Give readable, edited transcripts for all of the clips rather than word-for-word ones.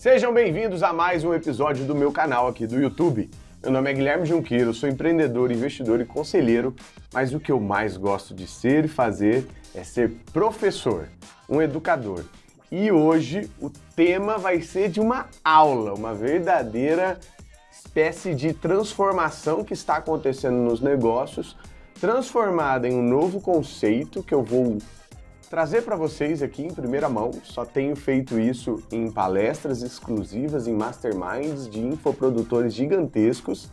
Sejam bem-vindos a mais um episódio do meu canal aqui do YouTube. Meu nome é Guilherme Junqueiro, sou empreendedor, investidor e conselheiro, mas o que eu mais gosto de ser e fazer é ser professor, um educador. E hoje o tema vai ser de uma aula, uma verdadeira espécie de transformação que está acontecendo nos negócios, transformada em um novo conceito que eu vou trazer para vocês aqui em primeira mão. Só tenho feito isso em palestras exclusivas, em masterminds de infoprodutores gigantescos.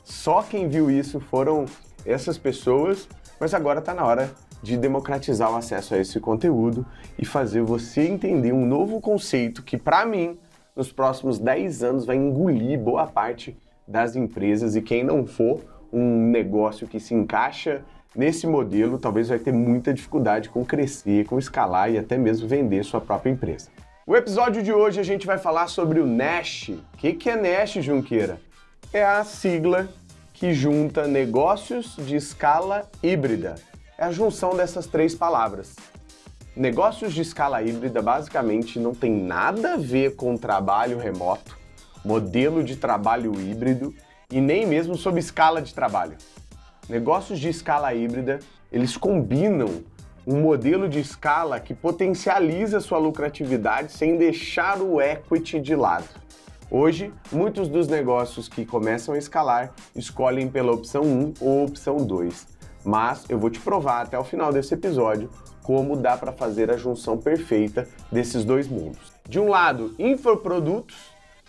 Só quem viu isso foram essas pessoas, mas agora está na hora de democratizar o acesso a esse conteúdo e fazer você entender um novo conceito que, para mim, nos próximos 10 anos vai engolir boa parte das empresas, e quem não for um negócio que se encaixa nesse modelo, talvez vai ter muita dificuldade com crescer, com escalar e até mesmo vender sua própria empresa. O episódio de hoje a gente vai falar sobre o NASH. O que é NASH, Junqueira? É a sigla que junta negócios de escala híbrida. É a junção dessas três palavras. Negócios de escala híbrida basicamente não tem nada a ver com trabalho remoto, modelo de trabalho híbrido e nem mesmo sobre escala de trabalho. Negócios de escala híbrida, eles combinam um modelo de escala que potencializa sua lucratividade sem deixar o equity de lado. Hoje, muitos dos negócios que começam a escalar escolhem pela opção 1 ou opção 2, mas eu vou te provar até o final desse episódio como dá para fazer a junção perfeita desses dois mundos. De um lado, infoprodutos,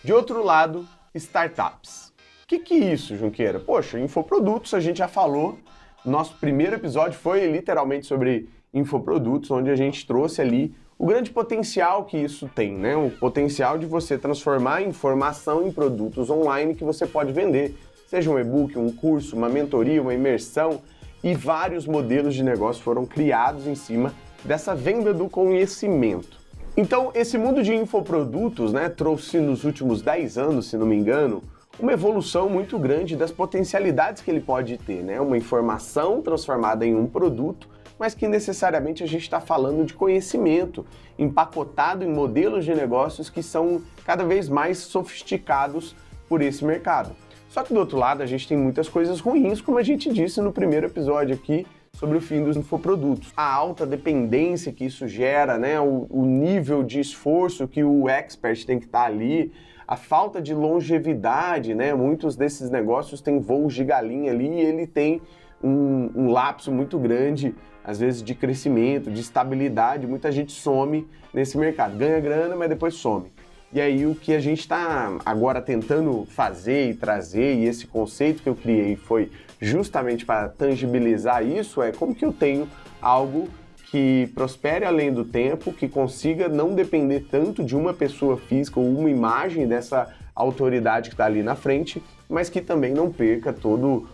de outro lado, startups. O que é isso, Junqueira? Poxa, infoprodutos a gente já falou. Nosso primeiro episódio foi literalmente sobre infoprodutos, onde a gente trouxe ali o grande potencial que isso tem, né? O potencial de você transformar informação em produtos online que você pode vender. Seja um e-book, um curso, uma mentoria, uma imersão, e vários modelos de negócio foram criados em cima dessa venda do conhecimento. Então, esse mundo de infoprodutos, né, trouxe nos últimos 10 anos, se não me engano, uma evolução muito grande das potencialidades que ele pode ter, né? Uma informação transformada em um produto, mas que necessariamente a gente está falando de conhecimento, empacotado em modelos de negócios que são cada vez mais sofisticados por esse mercado. Só que do outro lado a gente tem muitas coisas ruins, como a gente disse no primeiro episódio aqui, sobre o fim dos infoprodutos. A alta dependência que isso gera, né? O nível de esforço que o expert tem que estar ali, a falta de longevidade, né? Muitos desses negócios têm voos de galinha ali e ele tem um lapso muito grande, às vezes, de crescimento, de estabilidade. Muita gente some nesse mercado, ganha grana, mas depois some. E aí o que a gente está agora tentando fazer e trazer, e esse conceito que eu criei foi justamente para tangibilizar isso, é como que eu tenho algo que prospere além do tempo, que consiga não depender tanto de uma pessoa física ou uma imagem dessa autoridade que está ali na frente, mas que também não perca toda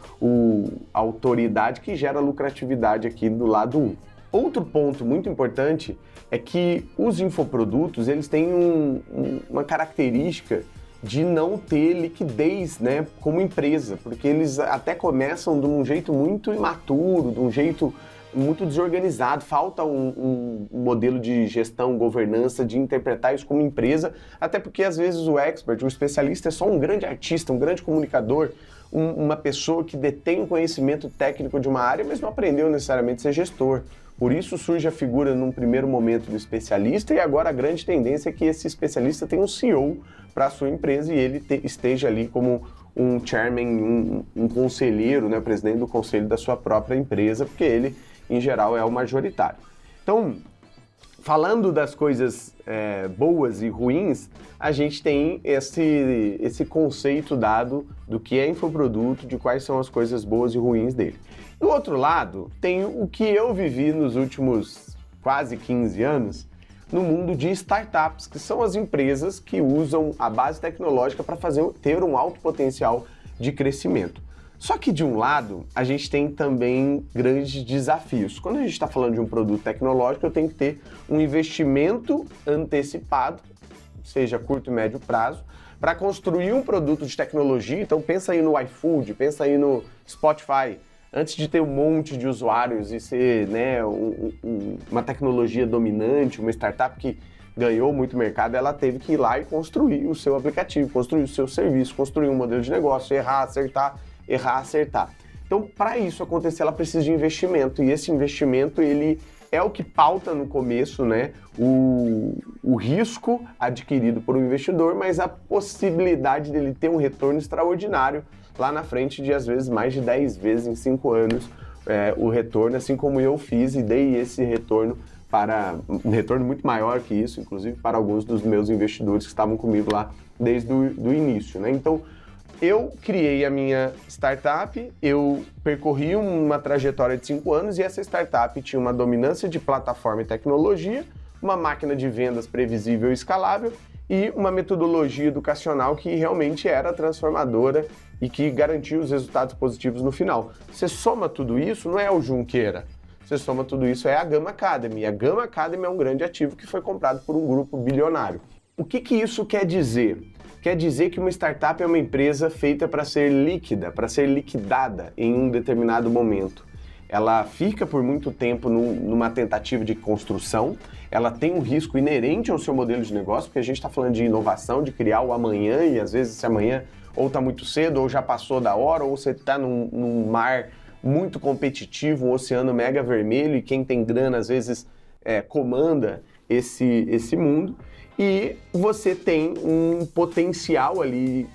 a autoridade que gera lucratividade aqui do lado 1. Outro ponto muito importante é que os infoprodutos, eles têm uma característica de não ter liquidez, né, como empresa, porque eles até começam de um jeito muito imaturo, de um jeito muito desorganizado, falta um modelo de gestão, governança, de interpretar isso como empresa, até porque às vezes o expert, o especialista é só um grande artista, um grande comunicador, uma pessoa que detém o conhecimento técnico de uma área, mas não aprendeu necessariamente a ser gestor. Por isso surge a figura num primeiro momento do especialista, e agora a grande tendência é que esse especialista tenha um CEO para a sua empresa e ele esteja ali como um chairman, um conselheiro, né, presidente do conselho da sua própria empresa, porque ele, em geral, é o majoritário. Então, falando das coisas boas e ruins, a gente tem esse conceito dado do que é infoproduto, de quais são as coisas boas e ruins dele. Do outro lado, tem o que eu vivi nos últimos quase 15 anos no mundo de startups, que são as empresas que usam a base tecnológica para ter um alto potencial de crescimento. Só que de um lado, a gente tem também grandes desafios. Quando a gente está falando de um produto tecnológico, eu tenho que ter um investimento antecipado, seja curto e médio prazo, para construir um produto de tecnologia. Então pensa aí no iFood, pensa aí no Spotify. Antes de ter um monte de usuários e ser, né, uma tecnologia dominante, uma startup que ganhou muito mercado, ela teve que ir lá e construir o seu aplicativo, construir o seu serviço, construir um modelo de negócio, errar, acertar. Então, para isso acontecer, ela precisa de investimento, e esse investimento, ele é o que pauta no começo, né, o risco adquirido por um investidor, mas a possibilidade dele ter um retorno extraordinário lá na frente de, às vezes, mais de 10 vezes em 5 anos o retorno, assim como eu fiz e dei esse retorno para um retorno muito maior que isso, inclusive para alguns dos meus investidores que estavam comigo lá desde o início, né? Então, eu criei a minha startup, eu percorri uma trajetória de 5 anos e essa startup tinha uma dominância de plataforma e tecnologia, uma máquina de vendas previsível e escalável e uma metodologia educacional que realmente era transformadora e que garantia os resultados positivos no final. Você soma tudo isso, não é o Junqueira. Você soma tudo isso, é a Gama Academy. A Gama Academy é um grande ativo que foi comprado por um grupo bilionário. O que isso quer dizer? Quer dizer que uma startup é uma empresa feita para ser líquida, para ser liquidada em um determinado momento. Ela fica por muito tempo numa tentativa de construção, ela tem um risco inerente ao seu modelo de negócio, porque a gente está falando de inovação, de criar o amanhã, e às vezes esse amanhã ou está muito cedo, ou já passou da hora, ou você está num mar muito competitivo, um oceano mega vermelho, e quem tem grana às vezes comanda esse mundo. E você tem um potencial ali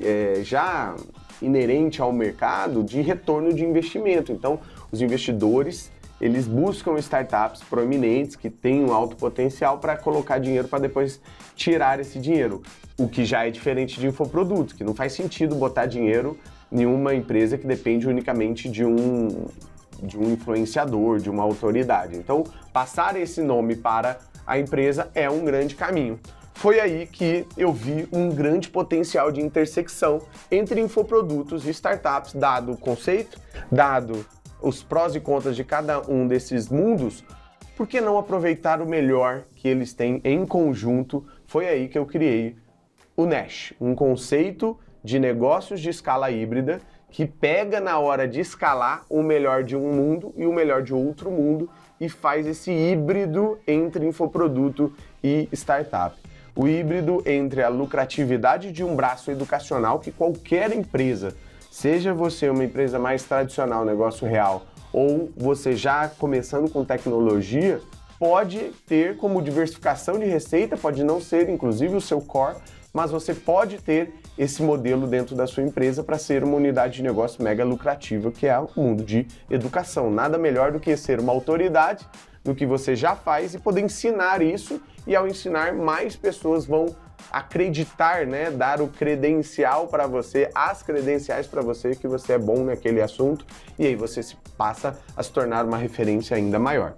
já inerente ao mercado de retorno de investimento. Então, os investidores, eles buscam startups proeminentes que têm um alto potencial para colocar dinheiro para depois tirar esse dinheiro. O que já é diferente de infoprodutos, que não faz sentido botar dinheiro em uma empresa que depende unicamente de um influenciador, de uma autoridade. Então, passar esse nome para a empresa é um grande caminho. Foi aí que eu vi um grande potencial de intersecção entre infoprodutos e startups, dado o conceito, dado os prós e contras de cada um desses mundos. Por que não aproveitar o melhor que eles têm em conjunto? Foi aí que eu criei o Nash, um conceito de negócios de escala híbrida que pega na hora de escalar o melhor de um mundo e o melhor de outro mundo e faz esse híbrido entre infoproduto e startup. O híbrido entre a lucratividade de um braço educacional que qualquer empresa, seja você uma empresa mais tradicional, negócio real, ou você já começando com tecnologia, pode ter como diversificação de receita, pode não ser inclusive o seu core, mas você pode ter esse modelo dentro da sua empresa para ser uma unidade de negócio mega lucrativa, que é o mundo de educação. Nada melhor do que ser uma autoridade no que você já faz e poder ensinar isso, e ao ensinar, mais pessoas vão acreditar, né, dar o credencial para você, as credenciais para você que você é bom naquele assunto, e aí você passa a se tornar uma referência ainda maior.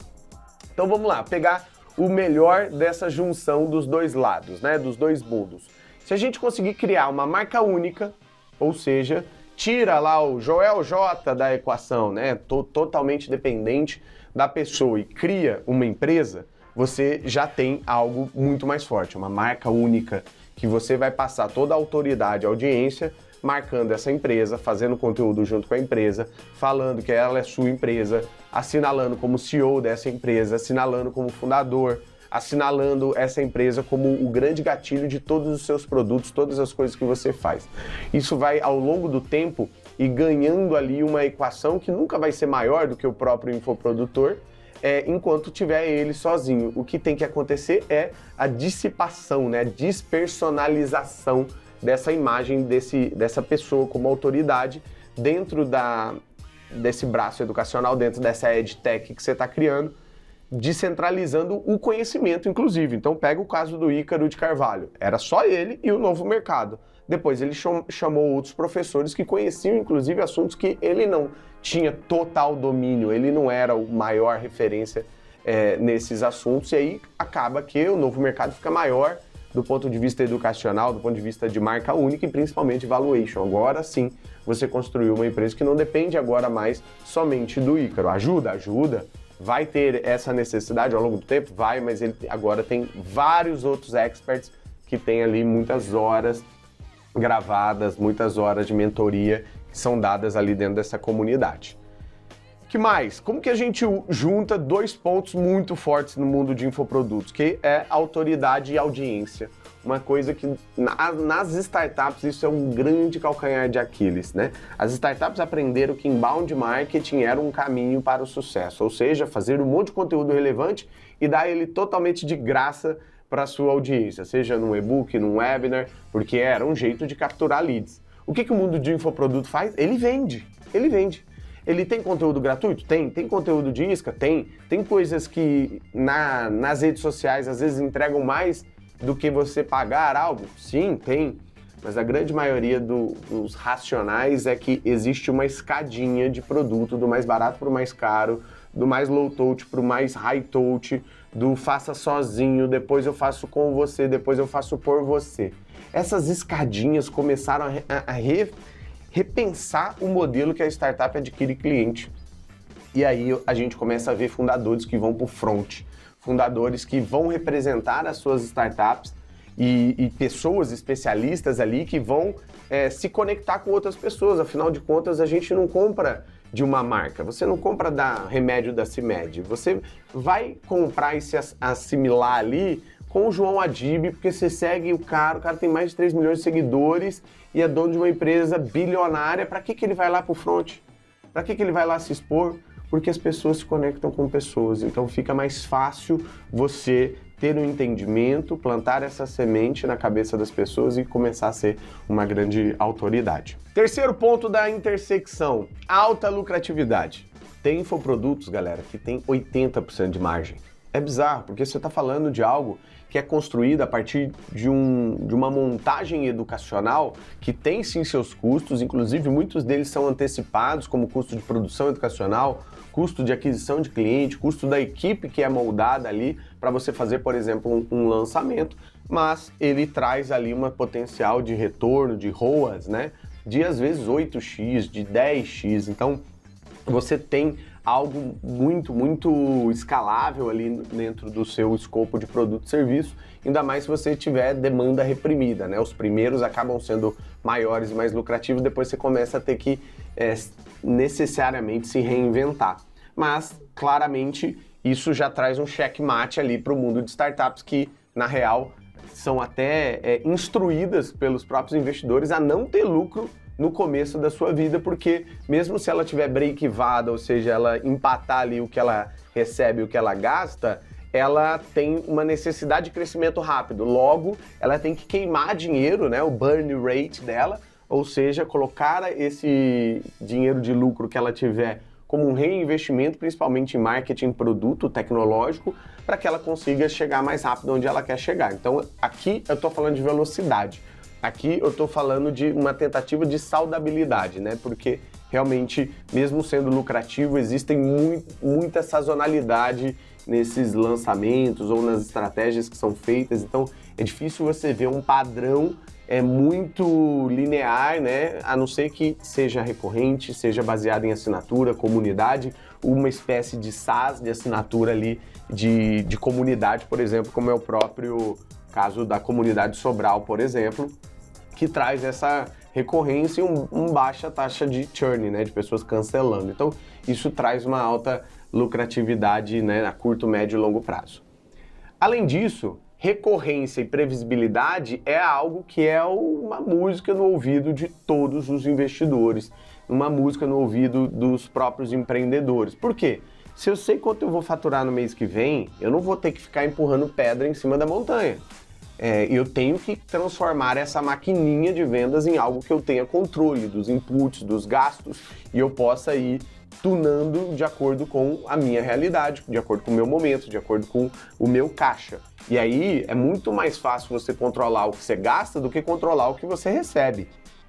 Então vamos lá, pegar o melhor dessa junção dos dois lados, né, dos dois mundos. Se a gente conseguir criar uma marca única, ou seja, tira lá o Joel J da equação, né, totalmente dependente da pessoa e cria uma empresa, você já tem algo muito mais forte, uma marca única que você vai passar toda a autoridade, a audiência, marcando essa empresa, fazendo conteúdo junto com a empresa, falando que ela é sua empresa, assinalando como CEO dessa empresa, assinalando como fundador, assinalando essa empresa como o grande gatilho de todos os seus produtos, todas as coisas que você faz. Isso vai, ao longo do tempo, ir ganhando ali uma equação que nunca vai ser maior do que o próprio infoprodutor, enquanto tiver ele sozinho. O que tem que acontecer é a dissipação, né, a despersonalização dessa imagem dessa pessoa como autoridade dentro desse braço educacional, dentro dessa EdTech que você está criando, descentralizando o conhecimento, inclusive. Então pega o caso do Ícaro de Carvalho, era só ele e o Novo Mercado. Depois ele chamou outros professores que conheciam, inclusive, assuntos que ele não tinha total domínio, ele não era o maior referência nesses assuntos, e aí acaba que o Novo Mercado fica maior do ponto de vista educacional, do ponto de vista de marca única e principalmente valuation. Agora sim, você construiu uma empresa que não depende agora mais somente do Ícaro. Ajuda, vai ter essa necessidade ao longo do tempo? Vai, mas ele agora tem vários outros experts que têm ali muitas horas gravadas, muitas horas de mentoria que são dadas ali dentro dessa comunidade. Que mais? Como que a gente junta dois pontos muito fortes no mundo de infoprodutos, que é autoridade e audiência? Uma coisa que nas startups isso é um grande calcanhar de Aquiles, né? As startups aprenderam que inbound marketing era um caminho para o sucesso, ou seja, fazer um monte de conteúdo relevante e dar ele totalmente de graça para a sua audiência, seja num e-book, num webinar, porque era um jeito de capturar leads. O que o mundo de infoproduto faz? Ele vende. Ele tem conteúdo gratuito? Tem conteúdo de isca? Tem coisas que nas redes sociais às vezes entregam mais do que você pagar algo? Sim, tem. Mas a grande maioria dos racionais é que existe uma escadinha de produto, do mais barato para o mais caro, do mais low touch para o mais high touch, do faça sozinho, depois eu faço com você, depois eu faço por você. Essas escadinhas começaram a repensar o modelo que a startup adquire cliente. E aí a gente começa a ver fundadores que vão para o front, fundadores que vão representar as suas startups e pessoas especialistas ali que vão se conectar com outras pessoas. Afinal de contas, a gente não compra de uma marca, você não compra da Remédio da CIMED, você vai comprar e se assimilar ali com o João Adib, porque você segue o cara tem mais de 3 milhões de seguidores e é dono de uma empresa bilionária. Para que ele vai lá pro front? Para que ele vai lá se expor? Porque as pessoas se conectam com pessoas, então fica mais fácil você ter um entendimento, plantar essa semente na cabeça das pessoas e começar a ser uma grande autoridade. Terceiro ponto da intersecção, alta lucratividade. Tem infoprodutos, galera, que tem 80% de margem. É bizarro, porque você está falando de algo que é construído a partir de uma montagem educacional que tem sim seus custos, inclusive muitos deles são antecipados, como custo de produção educacional, custo de aquisição de cliente, custo da equipe que é moldada ali para você fazer, por exemplo, um lançamento, mas ele traz ali uma potencial de retorno, de ROAS, né? De às vezes 8x, de 10x, então você tem algo muito escalável ali dentro do seu escopo de produto e serviço, ainda mais se você tiver demanda reprimida, né? Os primeiros acabam sendo maiores e mais lucrativos, depois você começa a ter que necessariamente se reinventar. Mas, claramente, isso já traz um checkmate ali para o mundo de startups que, na real, são até instruídas pelos próprios investidores a não ter lucro no começo da sua vida, porque mesmo se ela tiver break-evada, ou seja, ela empatar ali o que ela recebe e o que ela gasta, ela tem uma necessidade de crescimento rápido. Logo, ela tem que queimar dinheiro, né, o burn rate dela, ou seja, colocar esse dinheiro de lucro que ela tiver como um reinvestimento, principalmente em marketing, produto tecnológico, para que ela consiga chegar mais rápido onde ela quer chegar. Então, aqui eu estou falando de velocidade. Aqui eu estou falando de uma tentativa de saudabilidade, né? Porque realmente, mesmo sendo lucrativo, existem muita sazonalidade nesses lançamentos ou nas estratégias que são feitas. Então, é difícil você ver um padrão muito linear, né? A não ser que seja recorrente, seja baseado em assinatura, comunidade, uma espécie de SaaS, de assinatura ali de comunidade, por exemplo, como é o próprio caso da comunidade Sobral, por exemplo, que traz essa recorrência e uma baixa taxa de churn, né, de pessoas cancelando. Então, isso traz uma alta lucratividade, né, a curto, médio e longo prazo. Além disso, recorrência e previsibilidade é algo que é uma música no ouvido de todos os investidores, uma música no ouvido dos próprios empreendedores. Por quê? Se eu sei quanto eu vou faturar no mês que vem, eu não vou ter que ficar empurrando pedra em cima da montanha. Eu tenho que transformar essa maquininha de vendas em algo que eu tenha controle dos inputs, dos gastos, e eu possa ir tunando de acordo com a minha realidade, de acordo com o meu momento, de acordo com o meu caixa. E aí é muito mais fácil você controlar o que você gasta do que controlar o que você recebe.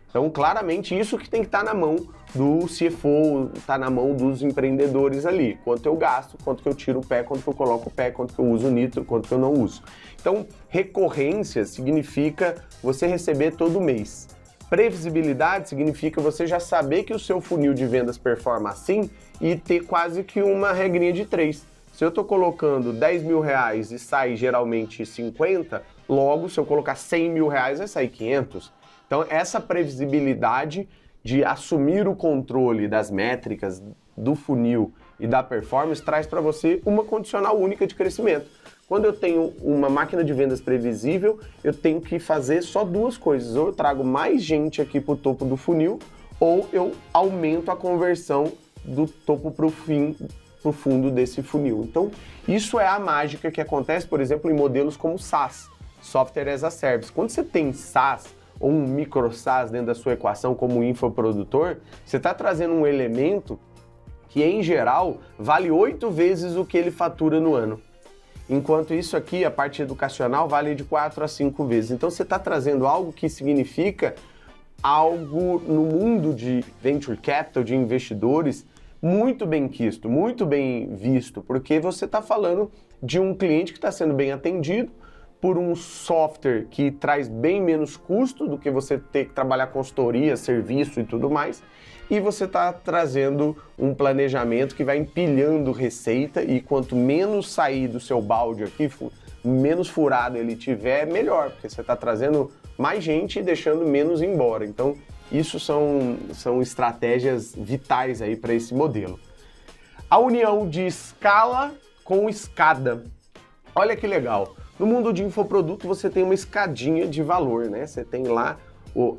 Então, claramente, isso que tem que estar na mão do CFO, está na mão dos empreendedores ali. Quanto eu gasto, quanto que eu tiro o pé, quanto que eu coloco o pé, quanto que eu uso nitro, quanto que eu não uso. Então, recorrência significa você receber todo mês. Previsibilidade significa você já saber que o seu funil de vendas performa assim e ter quase que uma regrinha de 3. Se eu estou colocando 10 mil reais e sai geralmente 50, logo, se eu colocar 100 mil reais, vai sair 500. Então, essa previsibilidade de assumir o controle das métricas do funil e da performance traz para você uma condicional única de crescimento. Quando eu tenho uma máquina de vendas previsível, eu tenho que fazer só duas coisas. Ou eu trago mais gente aqui para o topo do funil, ou eu aumento a conversão do topo para o fundo desse funil. Então, isso é a mágica que acontece, por exemplo, em modelos como SaaS, Software as a Service. Quando você tem SaaS ou um micro SaaS dentro da sua equação como infoprodutor, você está trazendo um elemento que, em geral, vale 8 vezes o que ele fatura no ano. Enquanto isso aqui, a parte educacional, vale de 4 a 5 vezes. Então você está trazendo algo que significa algo no mundo de venture capital, de investidores, muito bem quisto, muito bem visto, porque você está falando de um cliente que está sendo bem atendido por um software que traz bem menos custo do que você ter que trabalhar consultoria, serviço e tudo mais, e você está trazendo um planejamento que vai empilhando receita, e quanto menos sair do seu balde aqui, menos furado ele tiver, melhor, porque você está trazendo mais gente e deixando menos embora. Então, isso são estratégias vitais aí para esse modelo. A união de escala com escada. Olha que legal. No mundo de infoproduto, você tem uma escadinha de valor, né? Você tem lá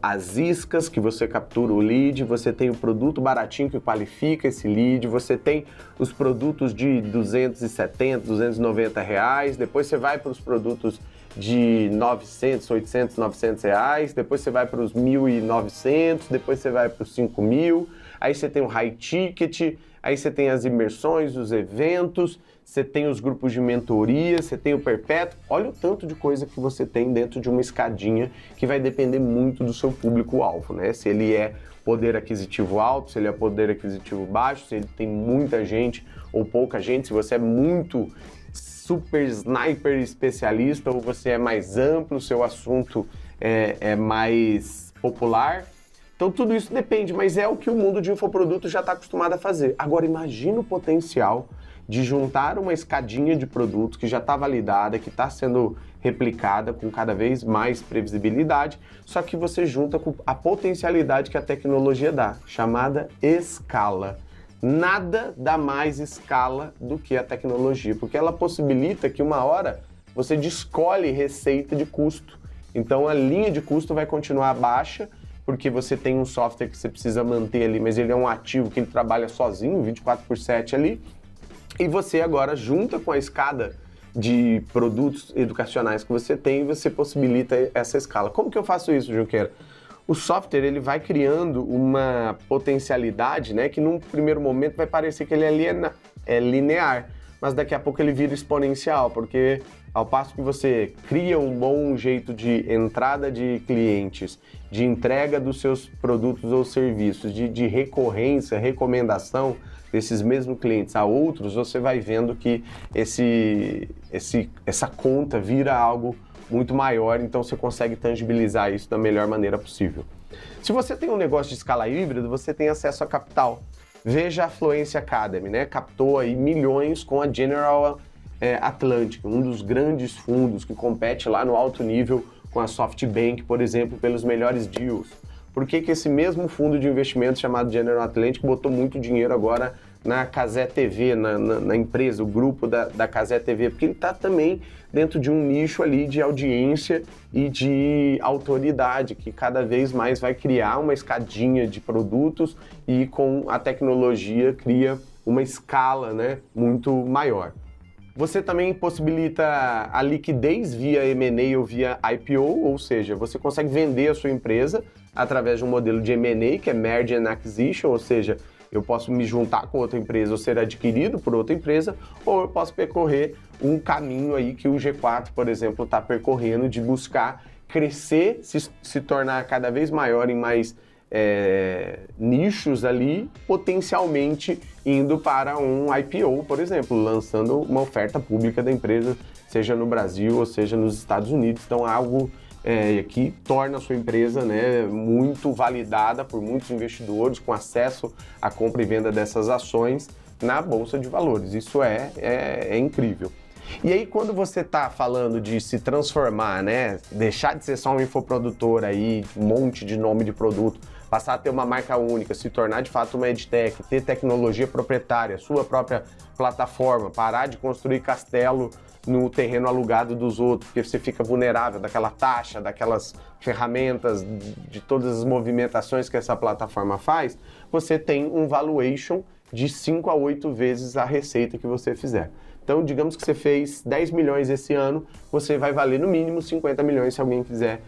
as iscas que você captura o lead, você tem o produto baratinho que qualifica esse lead, você tem os produtos de 270, 290 reais, depois você vai para os produtos de 900, 800, 900 reais, depois você vai para os 1.900, depois você vai para os 5.000, aí você tem o high ticket, aí você tem as imersões, os eventos, você tem os grupos de mentoria, você tem o perpétuo. Olha o tanto de coisa que você tem dentro de uma escadinha que vai depender muito do seu público-alvo, né? Se ele é poder aquisitivo alto, se ele é poder aquisitivo baixo, se ele tem muita gente ou pouca gente, se você é muito super sniper especialista ou você é mais amplo, seu assunto é mais popular. Então tudo isso depende, mas é o que o mundo de infoproduto já está acostumado a fazer. Agora imagina o potencial de juntar uma escadinha de produtos que já está validada, que está sendo replicada com cada vez mais previsibilidade, só que você junta com a potencialidade que a tecnologia dá, chamada escala. Nada dá mais escala do que a tecnologia, porque ela possibilita que uma hora você descolhe receita de custo. Então a linha de custo vai continuar baixa, porque você tem um software que você precisa manter ali, mas ele é um ativo que ele trabalha sozinho, 24/7 ali, e você agora junta com a escada de produtos educacionais que você tem e você possibilita essa escala. Como que eu faço isso, Junqueira? O software ele vai criando uma potencialidade, né, que num primeiro momento vai parecer que ele é linear, mas daqui a pouco ele vira exponencial, porque ao passo que você cria um bom jeito de entrada de clientes, de entrega dos seus produtos ou serviços, de recorrência, recomendação desses mesmos clientes a outros, você vai vendo que essa conta vira algo muito maior, então você consegue tangibilizar isso da melhor maneira possível. Se você tem um negócio de escala híbrida, você tem acesso a capital. Veja a Fluency Academy, né? Captou aí milhões com a General Atlantic, um dos grandes fundos que compete lá no alto nível com a SoftBank, por exemplo, pelos melhores deals. Por que esse mesmo fundo de investimento chamado General Atlantic botou muito dinheiro agora na Cazé TV, na empresa, o grupo da Cazé TV? Porque ele está também dentro de um nicho ali de audiência e de autoridade, que cada vez mais vai criar uma escadinha de produtos e com a tecnologia cria uma escala, né, muito maior. Você também possibilita a liquidez via M&A ou via IPO, ou seja, você consegue vender a sua empresa através de um modelo de M&A, que é Merge and Acquisition, ou seja, eu posso me juntar com outra empresa ou ser adquirido por outra empresa, ou eu posso percorrer um caminho aí que o G4, por exemplo, está percorrendo de buscar crescer, se tornar cada vez maior em mais nichos ali, potencialmente indo para um IPO, por exemplo, lançando uma oferta pública da empresa, seja no Brasil ou seja nos Estados Unidos. Então, algo que torna a sua empresa, né, muito validada por muitos investidores, com acesso à compra e venda dessas ações na Bolsa de Valores. Isso é incrível. E aí, quando você está falando de se transformar, né, deixar de ser só um infoprodutor aí, um monte de nome de produto, passar a ter uma marca única, se tornar de fato uma edtech, ter tecnologia proprietária, sua própria plataforma, parar de construir castelo no terreno alugado dos outros, porque você fica vulnerável daquela taxa, daquelas ferramentas, de todas as movimentações que essa plataforma faz, você tem um valuation de 5 a 8 vezes a receita que você fizer. Então, digamos que você fez 10 milhões esse ano, você vai valer no mínimo 50 milhões se alguém quiser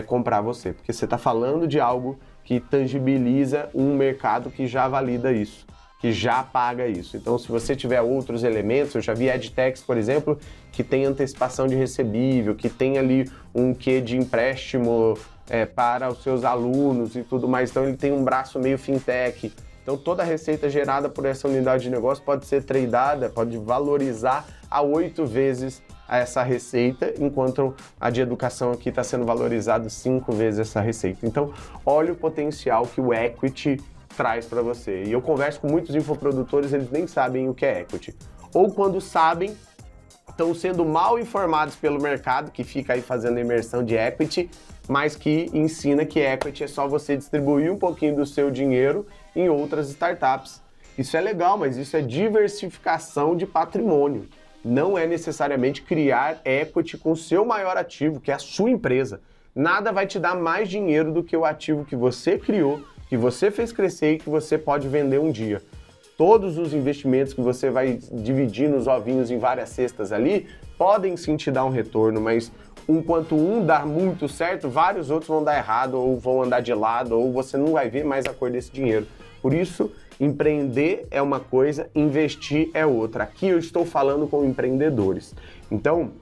comprar você, porque você está falando de algo que tangibiliza um mercado que já valida isso, que já paga isso. Então, se você tiver outros elementos, eu já vi edtechs, por exemplo, que tem antecipação de recebível, que tem ali um quê de empréstimo para os seus alunos e tudo mais. Então, ele tem um braço meio fintech. Então, toda a receita gerada por essa unidade de negócio pode ser tradeada, pode valorizar a 8 vezes essa receita, enquanto a de educação aqui está sendo valorizado 5 vezes essa receita. Então, olha o potencial que o equity traz para você. E eu converso com muitos infoprodutores, eles nem sabem o que é equity. Ou quando sabem, estão sendo mal informados pelo mercado, que fica aí fazendo imersão de equity, mas que ensina que equity é só você distribuir um pouquinho do seu dinheiro em outras startups. Isso é legal, mas isso é diversificação de patrimônio. Não é necessariamente criar equity com o seu maior ativo, que é a sua empresa. Nada vai te dar mais dinheiro do que o ativo que você criou, que você fez crescer e que você pode vender um dia. Todos os investimentos que você vai dividir nos ovinhos em várias cestas ali, podem sim te dar um retorno, mas enquanto um dá muito certo, vários outros vão dar errado, ou vão andar de lado, ou você não vai ver mais a cor desse dinheiro. Por isso, empreender é uma coisa, investir é outra. Aqui eu estou falando com empreendedores. Então,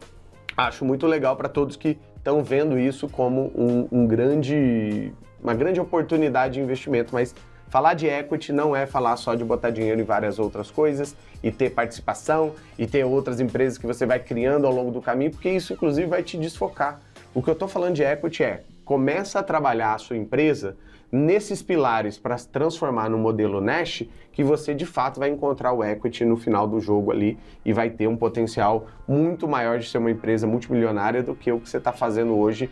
acho muito legal para todos que estão vendo isso como uma grande oportunidade de investimento, mas falar de equity não é falar só de botar dinheiro em várias outras coisas e ter participação e ter outras empresas que você vai criando ao longo do caminho, porque isso inclusive vai te desfocar. O que eu estou falando de equity começa a trabalhar a sua empresa nesses pilares para se transformar no modelo Nash, que você de fato vai encontrar o equity no final do jogo ali e vai ter um potencial muito maior de ser uma empresa multimilionária do que o que você está fazendo hoje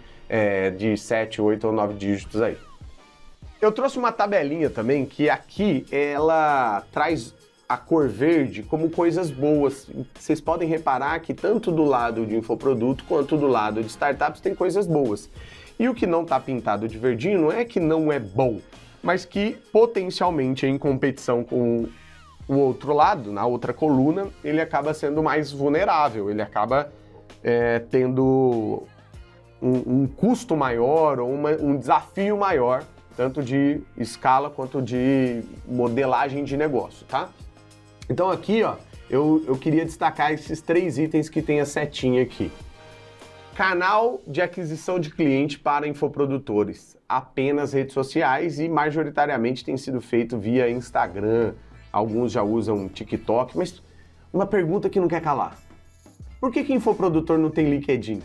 de 7, 8 ou 9 dígitos aí. Eu trouxe uma tabelinha também que aqui ela traz a cor verde como coisas boas. Vocês podem reparar que tanto do lado de infoproduto quanto do lado de startups tem coisas boas. E o que não está pintado de verdinho não é que não é bom, mas que potencialmente em competição com o outro lado, na outra coluna, ele acaba sendo mais vulnerável, ele acaba tendo um custo maior ou um desafio maior, tanto de escala quanto de modelagem de negócio, tá? Então aqui, ó, eu queria destacar esses 3 itens que tem a setinha aqui. Canal de aquisição de cliente para infoprodutores, apenas redes sociais e majoritariamente tem sido feito via Instagram, alguns já usam TikTok, mas uma pergunta que não quer calar. Por que infoprodutor não tem LinkedIn?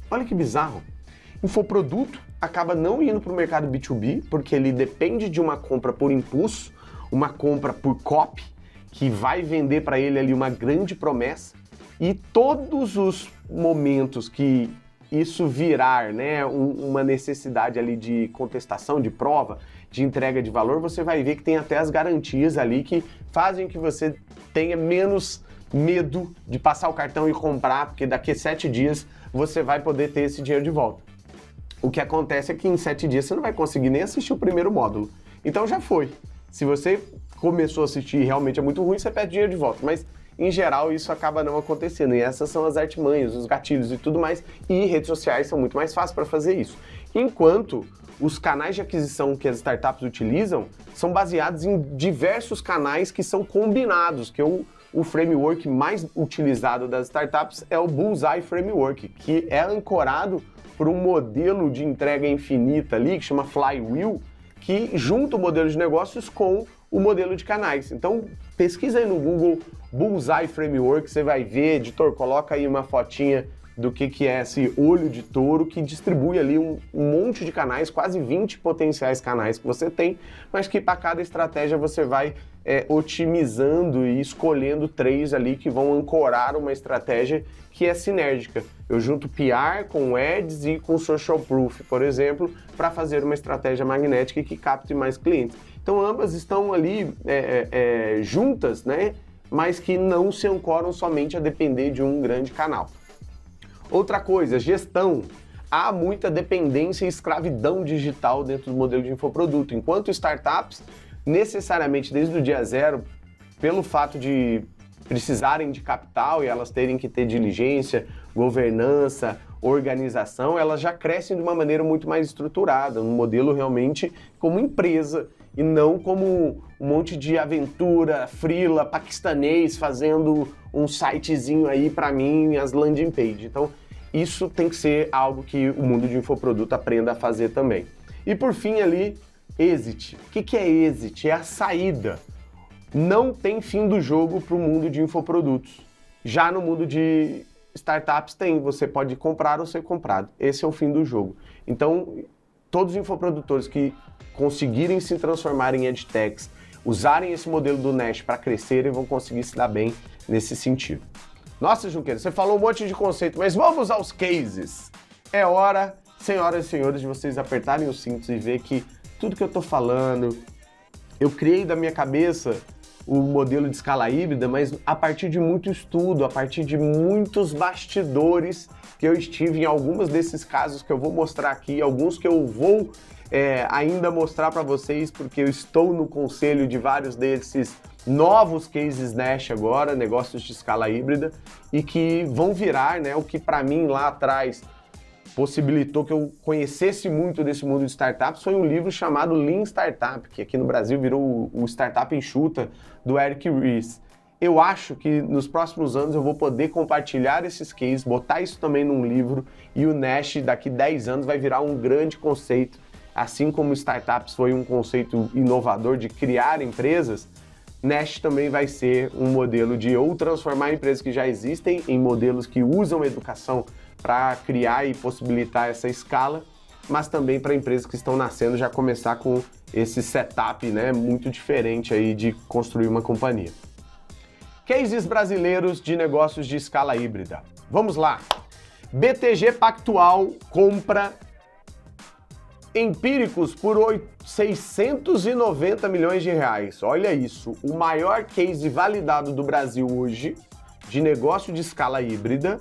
Olha que bizarro. Infoproduto acaba não indo para o mercado B2B, porque ele depende de uma compra por impulso, uma compra por copy, que vai vender para ele ali uma grande promessa, e todos os momentos que isso virar, né, uma necessidade ali de contestação, de prova, de entrega de valor, você vai ver que tem até as garantias ali que fazem que você tenha menos medo de passar o cartão e comprar, porque daqui a 7 dias você vai poder ter esse dinheiro de volta. O que acontece é que em 7 dias você não vai conseguir nem assistir o primeiro módulo. Então já foi. Se você começou a assistir e realmente é muito ruim, você pede dinheiro de volta. Mas, em geral, isso acaba não acontecendo. E essas são as artimanhas, os gatilhos e tudo mais. E redes sociais são muito mais fáceis para fazer isso. Enquanto os canais de aquisição que as startups utilizam são baseados em diversos canais que são combinados, que o framework mais utilizado das startups é o Bullseye Framework, que é ancorado por um modelo de entrega infinita ali, que chama Flywheel, que junta o modelo de negócios com o modelo de canais. Então, pesquisa aí no Google Bullseye Framework, você vai ver, editor, coloca aí uma fotinha do que é esse olho de touro que distribui ali um monte de canais, quase 20 potenciais canais que você tem, mas que para cada estratégia você vai otimizando e escolhendo 3 ali que vão ancorar uma estratégia que é sinérgica. Eu junto PR com Ads e com Social Proof, por exemplo, para fazer uma estratégia magnética que capte mais clientes. Então ambas estão ali juntas, né? Mas que não se ancoram somente a depender de um grande canal. Outra coisa, gestão. Há muita dependência e escravidão digital dentro do modelo de infoproduto. Enquanto startups, necessariamente desde o dia zero, pelo fato de precisarem de capital e elas terem que ter diligência, governança, organização, elas já crescem de uma maneira muito mais estruturada, um modelo realmente como empresa e não como um monte de aventura, freela, paquistanês fazendo um sitezinho aí para mim, as landing page. Então, isso tem que ser algo que o mundo de infoproduto aprenda a fazer também. E por fim ali, exit. O que é exit? É a saída. Não tem fim do jogo para o mundo de infoprodutos. Já no mundo de startups tem, você pode comprar ou ser comprado. Esse é o fim do jogo. Então, todos os infoprodutores que conseguirem se transformar em edtechs, usarem esse modelo do Nash para crescerem, vão conseguir se dar bem nesse sentido. Nossa, Junqueira, você falou um monte de conceito, mas vamos aos cases. É hora, senhoras e senhores, de vocês apertarem os cintos e ver que tudo que eu estou falando, eu criei da minha cabeça o modelo de escala híbrida, mas a partir de muito estudo, a partir de muitos bastidores que eu estive em alguns desses casos que eu vou mostrar aqui, alguns que eu vou ainda mostrar para vocês, porque eu estou no conselho de vários desses novos cases Nash agora, negócios de escala híbrida, e que vão virar, né, o que para mim lá atrás possibilitou que eu conhecesse muito desse mundo de startups foi um livro chamado Lean Startup, que aqui no Brasil virou o Startup Enxuta, do Eric Ries. Eu acho que nos próximos anos eu vou poder compartilhar esses cases, botar isso também num livro, e o Nash daqui 10 anos vai virar um grande conceito. Assim como startups foi um conceito inovador de criar empresas, Nash também vai ser um modelo de ou transformar empresas que já existem em modelos que usam educação para criar e possibilitar essa escala, mas também para empresas que estão nascendo já começar com esse setup, né, muito diferente aí de construir uma companhia. Cases brasileiros de negócios de escala híbrida. Vamos lá. BTG Pactual compra Empíricos por 690 milhões de reais. Olha isso, o maior case validado do Brasil hoje de negócio de escala híbrida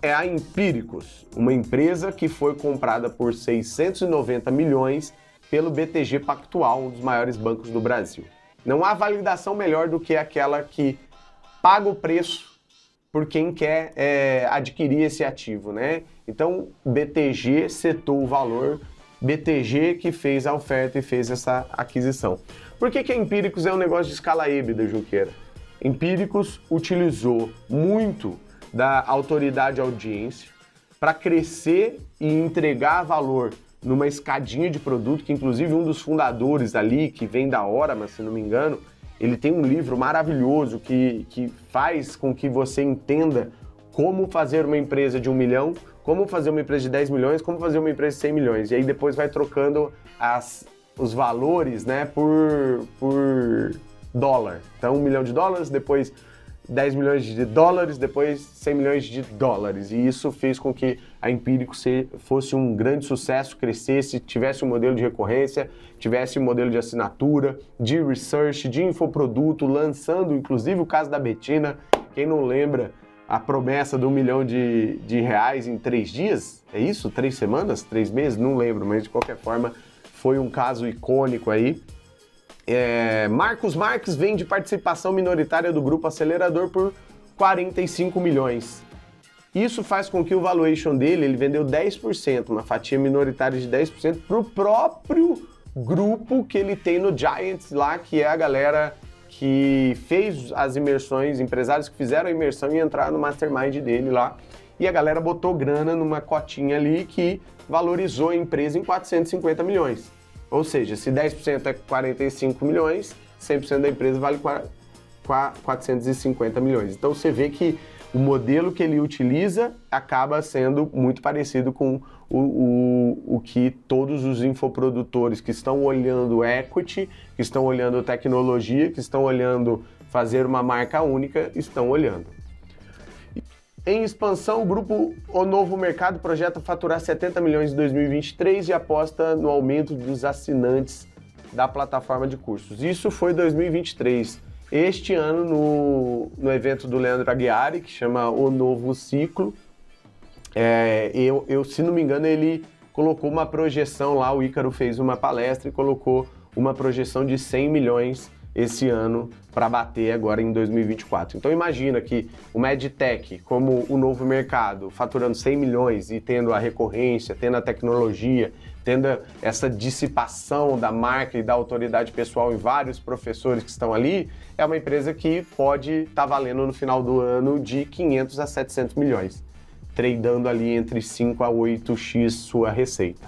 é a Empíricos, uma empresa que foi comprada por 690 milhões pelo BTG Pactual, um dos maiores bancos do Brasil. Não há validação melhor do que aquela que paga o preço por quem quer adquirir esse ativo, né? Então, BTG setou o valor, BTG que fez a oferta e fez essa aquisição. Por que a Empíricos é um negócio de escala híbrida, Junqueira? Empíricos utilizou muito da autoridade audiência para crescer e entregar valor numa escadinha de produto, que inclusive um dos fundadores ali, que vem da Oramas, se não me engano, ele tem um livro maravilhoso que faz com que você entenda como fazer uma empresa de 1 milhão, como fazer uma empresa de 10 milhões, como fazer uma empresa de 100 milhões. E aí depois vai trocando os valores, né, por dólar. Então, 1 milhão de dólares, depois 10 milhões de dólares, depois 100 milhões de dólares. E isso fez com que a Empíricos fosse um grande sucesso, crescesse, tivesse um modelo de recorrência, tivesse um modelo de assinatura, de research, de infoproduto, lançando inclusive o caso da Betina. Quem não lembra a promessa de 1 milhão de reais em 3 dias? É isso? 3 semanas? 3 meses? Não lembro, mas de qualquer forma foi um caso icônico aí. Marcos Marques vende participação minoritária do Grupo Acelerador por 45 milhões. Isso faz com que o valuation dele, ele vendeu 10%, uma fatia minoritária de 10% para o próprio grupo que ele tem no Giants lá, que é a galera que fez as imersões, empresários que fizeram a imersão e entraram no mastermind dele lá. E a galera botou grana numa cotinha ali que valorizou a empresa em 450 milhões. Ou seja, se 10% é 45 milhões, 100% da empresa vale 450 milhões. Então você vê que o modelo que ele utiliza acaba sendo muito parecido com o que todos os infoprodutores que estão olhando equity, que estão olhando tecnologia, que estão olhando fazer uma marca única, estão olhando. Em expansão, o grupo O Novo Mercado projeta faturar 70 milhões em 2023 e aposta no aumento dos assinantes da plataforma de cursos. Isso foi 2023. Este ano, no evento do Leandro Aguiari, que chama O Novo Ciclo, se não me engano, ele colocou uma projeção lá, o Ícaro fez uma palestra e colocou uma projeção de 100 milhões esse ano para bater agora em 2024. Então imagina que uma EdTech, como o Novo Mercado, faturando 100 milhões e tendo a recorrência, tendo a tecnologia, tendo essa dissipação da marca e da autoridade pessoal em vários professores que estão ali, é uma empresa que pode estar valendo no final do ano de 500 a 700 milhões, tradando ali entre 5 a 8x sua receita.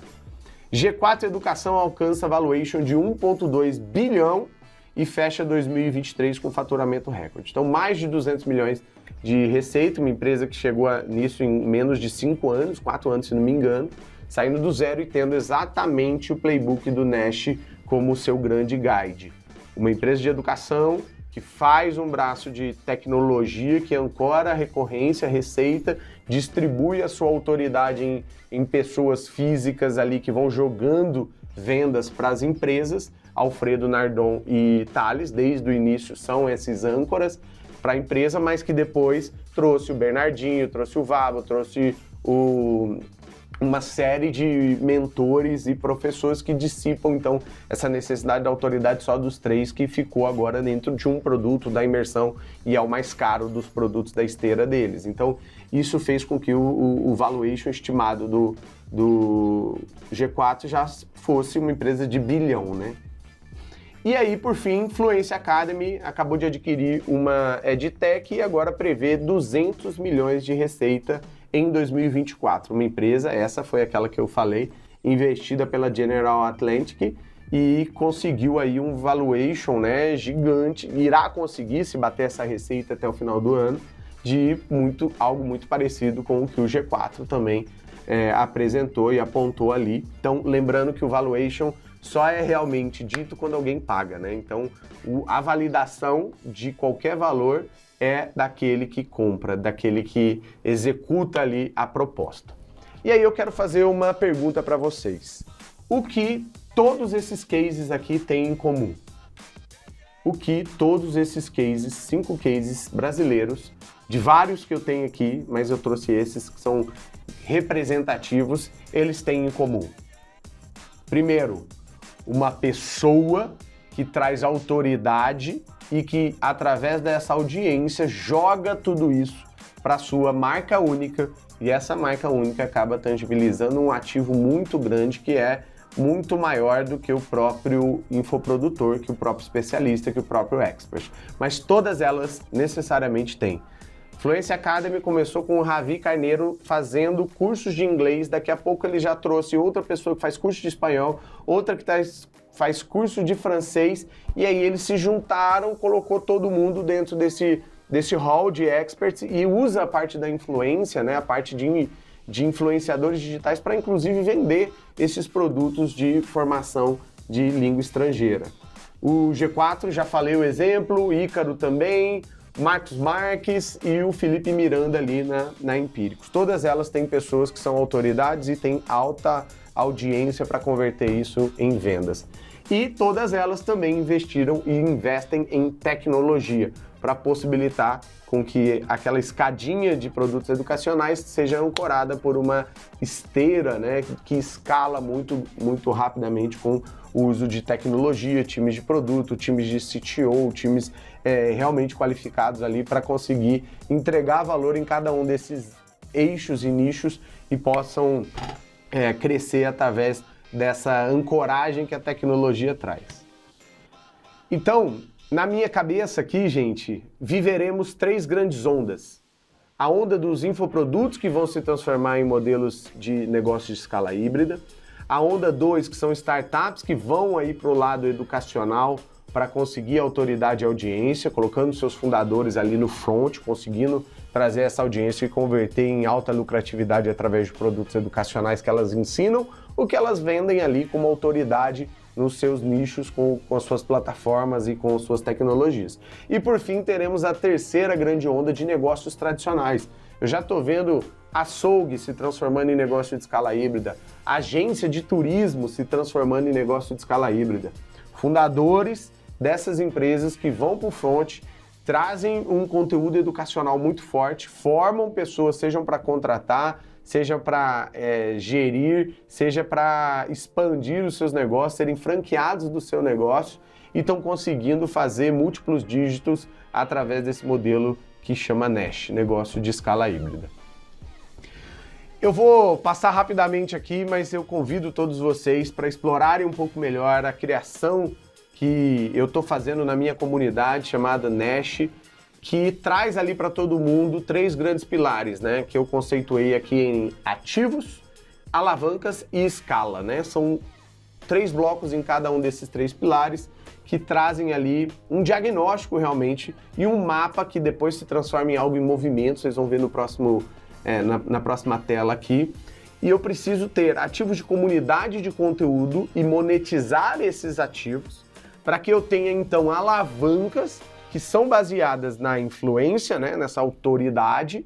G4 Educação alcança valuation de 1,2 bilhão e fecha 2023 com faturamento recorde. Então, mais de 200 milhões de receita, uma empresa que chegou nisso em menos de 5 anos, 4 anos se não me engano, saindo do zero e tendo exatamente o playbook do Nash como seu grande guide. Uma empresa de educação que faz um braço de tecnologia, que ancora a recorrência, a receita, distribui a sua autoridade em pessoas físicas ali que vão jogando vendas para as empresas. Alfredo, Nardon e Thales, desde o início, são esses âncoras para a empresa, mas que depois trouxe o Bernardinho, trouxe o Vabo, trouxe uma série de mentores e professores que dissipam, então, essa necessidade da autoridade só dos três, que ficou agora dentro de um produto da imersão e é o mais caro dos produtos da esteira deles. Então, isso fez com que o valuation estimado do G4 já fosse uma empresa de bilhão, né? E aí, por fim, Fluency Academy acabou de adquirir uma EdTech e agora prevê 200 milhões de receita em 2024. Uma empresa, essa foi aquela que eu falei, investida pela General Atlantic e conseguiu aí um valuation, né, gigante, irá conseguir, se bater essa receita até o final do ano, de algo muito parecido com o que o G4 também apresentou e apontou ali. Então, lembrando que o valuation só é realmente dito quando alguém paga, né? Então, a validação de qualquer valor é daquele que compra, daquele que executa ali a proposta. E aí eu quero fazer uma pergunta para vocês. O que todos esses cases aqui têm em comum? O que todos esses cases, 5 cases brasileiros, de vários que eu tenho aqui, mas eu trouxe esses que são representativos, eles têm em comum? Primeiro, uma pessoa que traz autoridade e que, através dessa audiência, joga tudo isso para sua marca única, e essa marca única acaba tangibilizando um ativo muito grande, que é muito maior do que o próprio infoprodutor, que o próprio especialista, que o próprio expert. Mas todas elas necessariamente têm. Fluency Academy começou com o Ravi Carneiro fazendo cursos de inglês, daqui a pouco ele já trouxe outra pessoa que faz curso de espanhol, outra que faz curso de francês, e aí eles se juntaram, colocou todo mundo dentro desse hall de experts e usa a parte da influência, né, a parte de influenciadores digitais para inclusive vender esses produtos de formação de língua estrangeira. O G4, já falei o exemplo, o Ícaro também, Marcos Marques e o Felipe Miranda ali na Empíricos. Todas elas têm pessoas que são autoridades e têm alta audiência para converter isso em vendas. E todas elas também investiram e investem em tecnologia para possibilitar com que aquela escadinha de produtos educacionais seja ancorada por uma esteira, né, que escala muito, muito rapidamente com o uso de tecnologia, times de produto, times de CTO, times realmente qualificados ali para conseguir entregar valor em cada um desses eixos e nichos e possam crescer através dessa ancoragem que a tecnologia traz. Então, na minha cabeça aqui, gente, viveremos 3 grandes ondas. A onda dos infoprodutos, que vão se transformar em modelos de negócio de escala híbrida. A onda 2, que são startups que vão aí para o lado educacional para conseguir autoridade e audiência, colocando seus fundadores ali no front, conseguindo trazer essa audiência e converter em alta lucratividade através de produtos educacionais que elas ensinam, o que elas vendem ali como autoridade nos seus nichos, com as suas plataformas e com as suas tecnologias. E por fim, teremos a terceira grande onda de negócios tradicionais. Eu já estou vendo açougue se transformando em negócio de escala híbrida, agência de turismo se transformando em negócio de escala híbrida. Fundadores dessas empresas que vão para o front, trazem um conteúdo educacional muito forte, formam pessoas, sejam para contratar, seja para gerir, seja para expandir os seus negócios, serem franqueados do seu negócio e estão conseguindo fazer múltiplos dígitos através desse modelo que chama Nash, negócio de escala híbrida. Eu vou passar rapidamente aqui, mas eu convido todos vocês para explorarem um pouco melhor a criação que eu estou fazendo na minha comunidade chamada Nash, que traz ali para todo mundo 3 grandes pilares, né? Que eu conceituei aqui em ativos, alavancas e escala, né? São 3 blocos em cada um desses 3 pilares que trazem ali um diagnóstico realmente e um mapa que depois se transforma em algo em movimento, vocês vão ver no próximo, na próxima tela aqui. E eu preciso ter ativos de comunidade de conteúdo e monetizar esses ativos, para que eu tenha, então, alavancas que são baseadas na influência, né, nessa autoridade,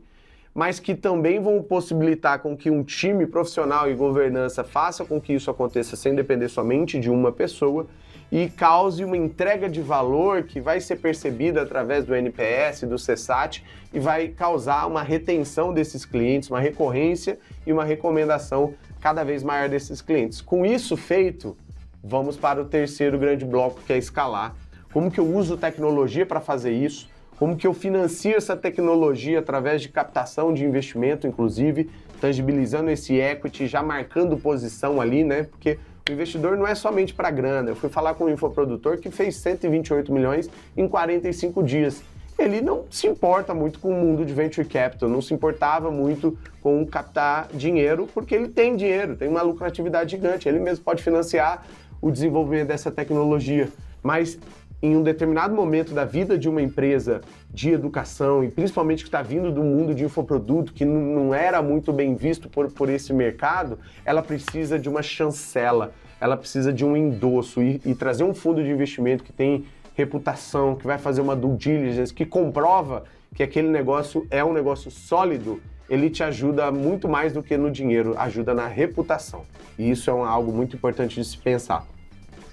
mas que também vão possibilitar com que um time profissional e governança faça com que isso aconteça sem depender somente de uma pessoa e cause uma entrega de valor que vai ser percebida através do NPS, do CSAT e vai causar uma retenção desses clientes, uma recorrência e uma recomendação cada vez maior desses clientes. Com isso feito, vamos para o terceiro grande bloco, que é escalar. Como que eu uso tecnologia para fazer isso? Como que eu financio essa tecnologia através de captação de investimento, inclusive, tangibilizando esse equity, já marcando posição ali, né? Porque o investidor não é somente para grana. Eu fui falar com um infoprodutor que fez 128 milhões em 45 dias. Ele não se importa muito com o mundo de venture capital, não se importava muito com captar dinheiro, porque ele tem dinheiro, tem uma lucratividade gigante, ele mesmo pode financiar o desenvolvimento dessa tecnologia, mas em um determinado momento da vida de uma empresa de educação, e principalmente que está vindo do mundo de infoproduto, que não era muito bem visto por esse mercado, ela precisa de uma chancela, ela precisa de um endosso e trazer um fundo de investimento que tem reputação, que vai fazer uma due diligence, que comprova que aquele negócio é um negócio sólido, ele te ajuda muito mais do que no dinheiro, ajuda na reputação. E isso é algo muito importante de se pensar.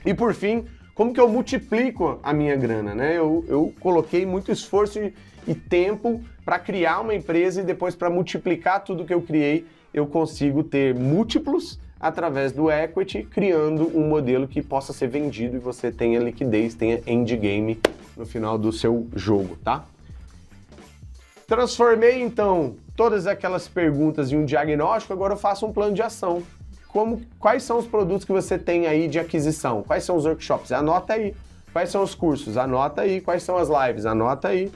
E por fim, como que eu multiplico a minha grana, né? Eu coloquei muito esforço e tempo para criar uma empresa e depois para multiplicar tudo que eu criei, eu consigo ter múltiplos através do equity, criando um modelo que possa ser vendido e você tenha liquidez, tenha endgame no final do seu jogo, tá? Transformei, então, todas aquelas perguntas em um diagnóstico, agora eu faço um plano de ação. Quais são os produtos que você tem aí de aquisição? Quais são os workshops? Anota aí. Quais são os cursos? Anota aí. Quais são as lives? Anota aí.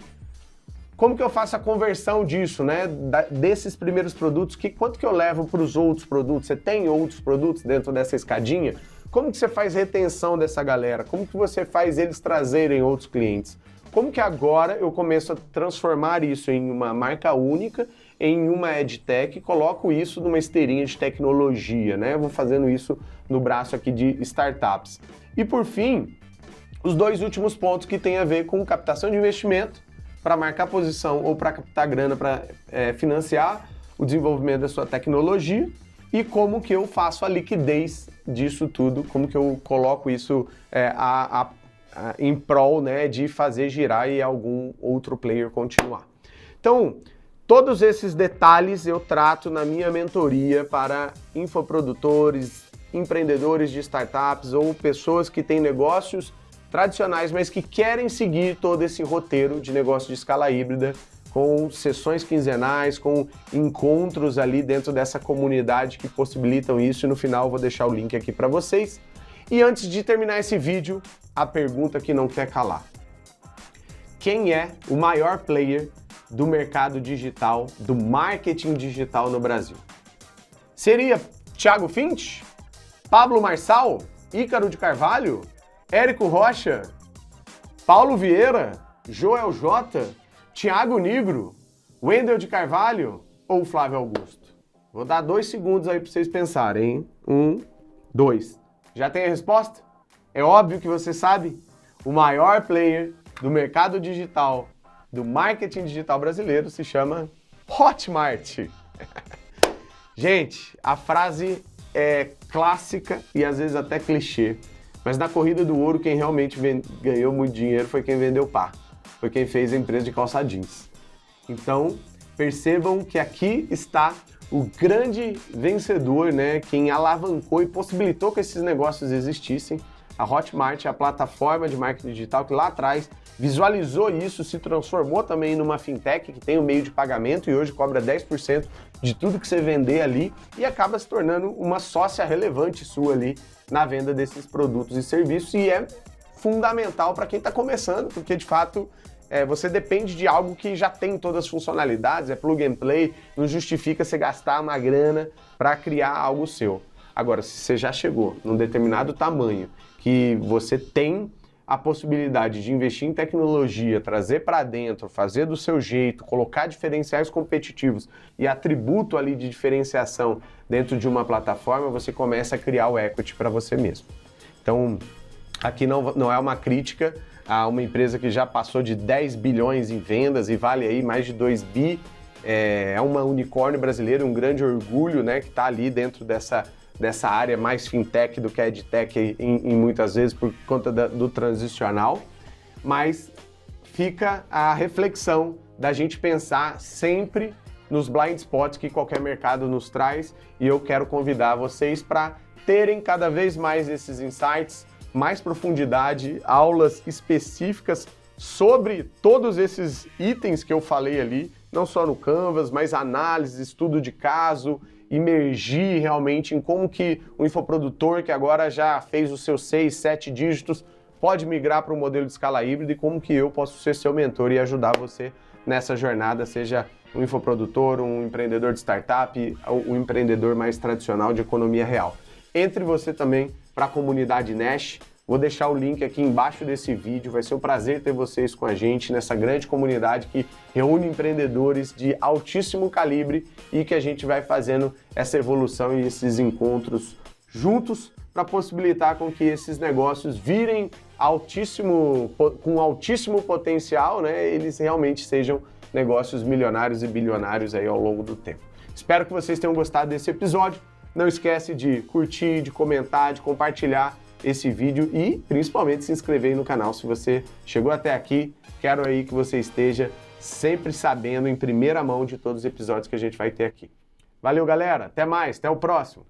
Como que eu faço a conversão disso, né? Desses primeiros produtos, quanto que eu levo para os outros produtos? Você tem outros produtos dentro dessa escadinha? Como que você faz retenção dessa galera? Como que você faz eles trazerem outros clientes? Como que agora eu começo a transformar isso em uma marca única, em uma edtech, e coloco isso numa esteirinha de tecnologia, né? Eu vou fazendo isso no braço aqui de startups. E por fim, os 2 últimos pontos que tem a ver com captação de investimento para marcar posição ou para captar grana para financiar o desenvolvimento da sua tecnologia e como que eu faço a liquidez disso tudo, como que eu coloco isso em prol, né, de fazer girar e algum outro player continuar. Então, todos esses detalhes eu trato na minha mentoria para infoprodutores, empreendedores de startups ou pessoas que têm negócios tradicionais, mas que querem seguir todo esse roteiro de negócio de escala híbrida, com sessões quinzenais, com encontros ali dentro dessa comunidade que possibilitam isso, e no final eu vou deixar o link aqui para vocês. E antes de terminar esse vídeo, a pergunta que não quer calar. Quem é o maior player do mercado digital, do marketing digital no Brasil? Seria Thiago Finch? Pablo Marçal? Ícaro de Carvalho? Érico Rocha? Paulo Vieira? Joel J? Thiago Nigro? Wendel de Carvalho ou Flávio Augusto? Vou dar 2 segundos aí para vocês pensarem, hein? 1, 2. Já tem a resposta? É óbvio que você sabe. O maior player do mercado digital, do marketing digital brasileiro, se chama Hotmart. Gente, a frase é clássica e às vezes até clichê, mas na corrida do ouro quem realmente ganhou muito dinheiro foi quem vendeu pá, foi quem fez a empresa de calça jeans. Então, percebam que aqui está o grande vencedor, né? Quem alavancou e possibilitou que esses negócios existissem. A Hotmart é a plataforma de marketing digital que lá atrás visualizou isso, se transformou também numa fintech que tem um meio de pagamento e hoje cobra 10% de tudo que você vender ali e acaba se tornando uma sócia relevante sua ali na venda desses produtos e serviços, e é fundamental para quem está começando, porque de fato você depende de algo que já tem todas as funcionalidades, é plug and play, não justifica você gastar uma grana para criar algo seu. Agora, se você já chegou num determinado tamanho que você tem a possibilidade de investir em tecnologia, trazer para dentro, fazer do seu jeito, colocar diferenciais competitivos e atributo ali de diferenciação dentro de uma plataforma, você começa a criar o equity para você mesmo. Então, aqui não é uma crítica a uma empresa que já passou de 10 bilhões em vendas e vale aí mais de 2 bi, é uma unicórnio brasileira, um grande orgulho, né, que está ali dentro dessa área mais fintech do que a edtech em muitas vezes por conta do transicional, mas fica a reflexão da gente pensar sempre nos blind spots que qualquer mercado nos traz, e eu quero convidar vocês para terem cada vez mais esses insights, mais profundidade, aulas específicas sobre todos esses itens que eu falei ali, não só no Canvas, mas análise, estudo de caso, imergir realmente em como que o infoprodutor que agora já fez os seus 6, 7 dígitos pode migrar para um modelo de escala híbrida e como que eu posso ser seu mentor e ajudar você nessa jornada, seja um infoprodutor, um empreendedor de startup, ou um empreendedor mais tradicional de economia real. Entre você também para a comunidade Nash. Vou deixar o link aqui embaixo desse vídeo, vai ser um prazer ter vocês com a gente nessa grande comunidade que reúne empreendedores de altíssimo calibre e que a gente vai fazendo essa evolução e esses encontros juntos para possibilitar com que esses negócios virem com altíssimo potencial, né? Eles realmente sejam negócios milionários e bilionários aí ao longo do tempo. Espero que vocês tenham gostado desse episódio. Não esquece de curtir, de comentar, de compartilhar esse vídeo e principalmente se inscrever aí no canal se você chegou até aqui. Quero aí que você esteja sempre sabendo em primeira mão de todos os episódios que a gente vai ter aqui. Valeu, galera. Até mais. Até o próximo.